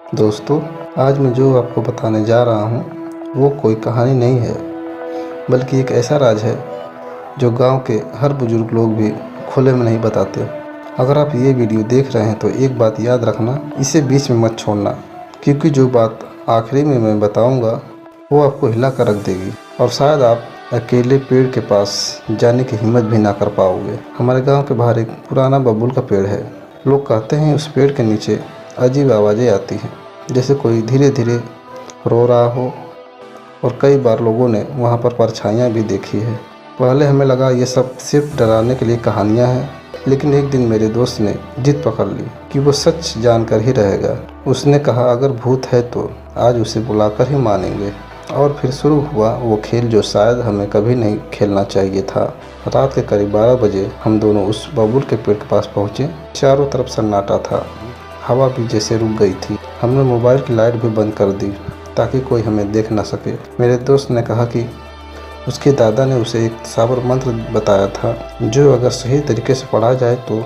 दोस्तों, आज मैं जो आपको बताने जा रहा हूँ वो कोई कहानी नहीं है, बल्कि एक ऐसा राज है जो गांव के हर बुजुर्ग लोग भी खुले में नहीं बताते। अगर आप ये वीडियो देख रहे हैं तो एक बात याद रखना, इसे बीच में मत छोड़ना, क्योंकि जो बात आखिरी में मैं बताऊंगा वो आपको हिला कर रख देगी और शायद आप अकेले पेड़ के पास जाने की हिम्मत भी ना कर पाओगे। हमारे गांव के बाहर एक पुराना बबूल का पेड़ है। लोग कहते हैं उस पेड़ के नीचे अजीब आवाज़ें आती हैं, जैसे कोई धीरे धीरे रो रहा हो, और कई बार लोगों ने वहाँ पर परछाइयाँ भी देखी है। पहले हमें लगा ये सब सिर्फ डराने के लिए कहानियाँ हैं, लेकिन एक दिन मेरे दोस्त ने जिद पकड़ ली कि वो सच जानकर ही रहेगा। उसने कहा अगर भूत है तो आज उसे बुलाकर ही मानेंगे। और फिर शुरू हुआ वो खेल जो शायद हमें कभी नहीं खेलना चाहिए था। रात के करीब 12 बजे हम दोनों उस बबूल के पेड़ के पास पहुँचे। चारों तरफ सन्नाटा था, हवा भी जैसे रुक गई थी। हमने मोबाइल की लाइट भी बंद कर दी ताकि कोई हमें देख ना सके। मेरे दोस्त ने कहा कि उसके दादा ने उसे एक साबर मंत्र बताया था, जो अगर सही तरीके से पढ़ा जाए तो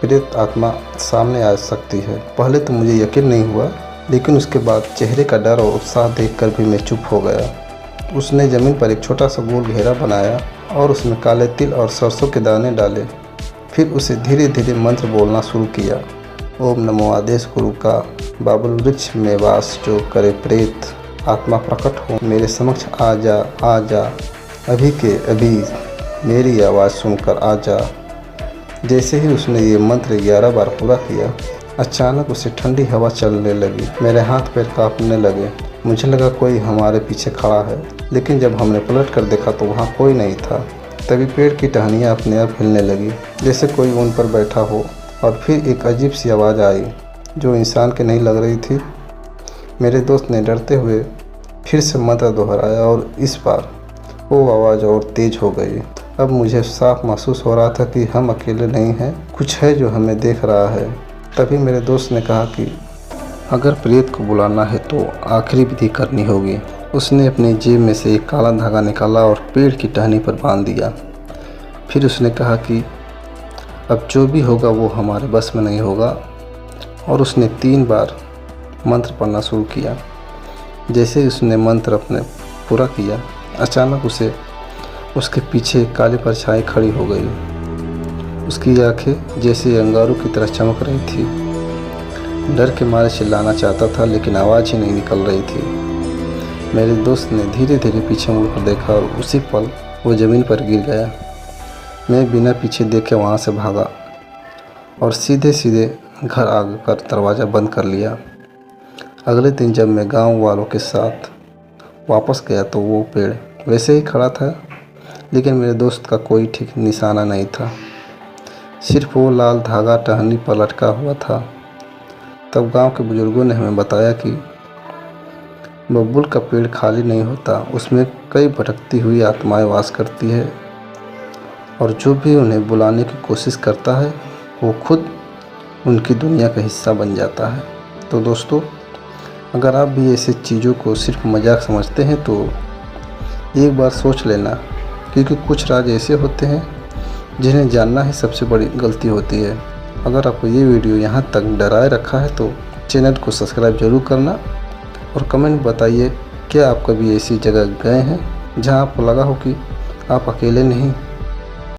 प्रेत आत्मा सामने आ सकती है। पहले तो मुझे यकीन नहीं हुआ, लेकिन उसके बाद चेहरे का डर और उत्साह देखकर भी मैं चुप हो गया। उसने ज़मीन पर एक छोटा सा गोल घेरा बनाया और उसमें काले तिल और सरसों के दाने डाले। फिर उसे धीरे धीरे मंत्र बोलना शुरू किया। ओम नमो आदेश गुरु का, बाबुल वृक्ष में वास जो करे प्रेत आत्मा प्रकट हो, मेरे समक्ष आ जा, आ जा, अभी के अभी मेरी आवाज़ सुनकर आ जा। जैसे ही उसने ये मंत्र 11 बार पूरा किया, अचानक उसे ठंडी हवा चलने लगी। मेरे हाथ पैर कांपने लगे। मुझे लगा कोई हमारे पीछे खड़ा है, लेकिन जब हमने पलट कर देखा तो वहाँ कोई नहीं था। तभी पेड़ की टहनियाँ अपने आप हिलने लगी, जैसे कोई उन पर बैठा हो। और फिर एक अजीब सी आवाज़ आई जो इंसान की नहीं लग रही थी। मेरे दोस्त ने डरते हुए फिर से मंत्र दोहराया और इस बार वो आवाज़ और तेज़ हो गई। अब मुझे साफ महसूस हो रहा था कि हम अकेले नहीं हैं, कुछ है जो हमें देख रहा है। तभी मेरे दोस्त ने कहा कि अगर प्रेत को बुलाना है तो आखिरी विधि करनी होगी। उसने अपनी जेब में से एक काला धागा निकाला और पेड़ की टहनी पर बांध दिया। फिर उसने कहा कि अब जो भी होगा वो हमारे बस में नहीं होगा, और उसने 3 बार मंत्र पढ़ना शुरू किया। जैसे ही उसने मंत्र अपने पूरा किया, अचानक उसके पीछे एक काली परछाई खड़ी हो गई। उसकी आंखें जैसे अंगारों की तरह चमक रही थी। डर के मारे चिल्लाना चाहता था, लेकिन आवाज़ ही नहीं निकल रही थी। मेरे दोस्त ने धीरे धीरे पीछे मुड़कर देखा और उसी पल वो ज़मीन पर गिर गया। मैं बिना पीछे देखे वहाँ से भागा और सीधे सीधे घर आकर दरवाज़ा बंद कर लिया। अगले दिन जब मैं गांव वालों के साथ वापस गया तो वो पेड़ वैसे ही खड़ा था, लेकिन मेरे दोस्त का कोई ठीक निशाना नहीं था। सिर्फ वो लाल धागा टहनी पर लटका हुआ था। तब गांव के बुजुर्गों ने हमें बताया कि बबूल का पेड़ खाली नहीं होता, उसमें कई भटकती हुई आत्माएं वास करती है, और जो भी उन्हें बुलाने की कोशिश करता है वो खुद उनकी दुनिया का हिस्सा बन जाता है। तो दोस्तों, अगर आप भी ऐसी चीज़ों को सिर्फ मजाक समझते हैं तो एक बार सोच लेना, क्योंकि कुछ राज ऐसे होते हैं जिन्हें जानना ही सबसे बड़ी गलती होती है। अगर आपको ये वीडियो यहाँ तक डराए रखा है तो चैनल को सब्सक्राइब जरूर करना, और कमेंट बताइए क्या आप कभी ऐसी जगह गए हैं जहाँ आपको लगा हो कि आप अकेले नहीं।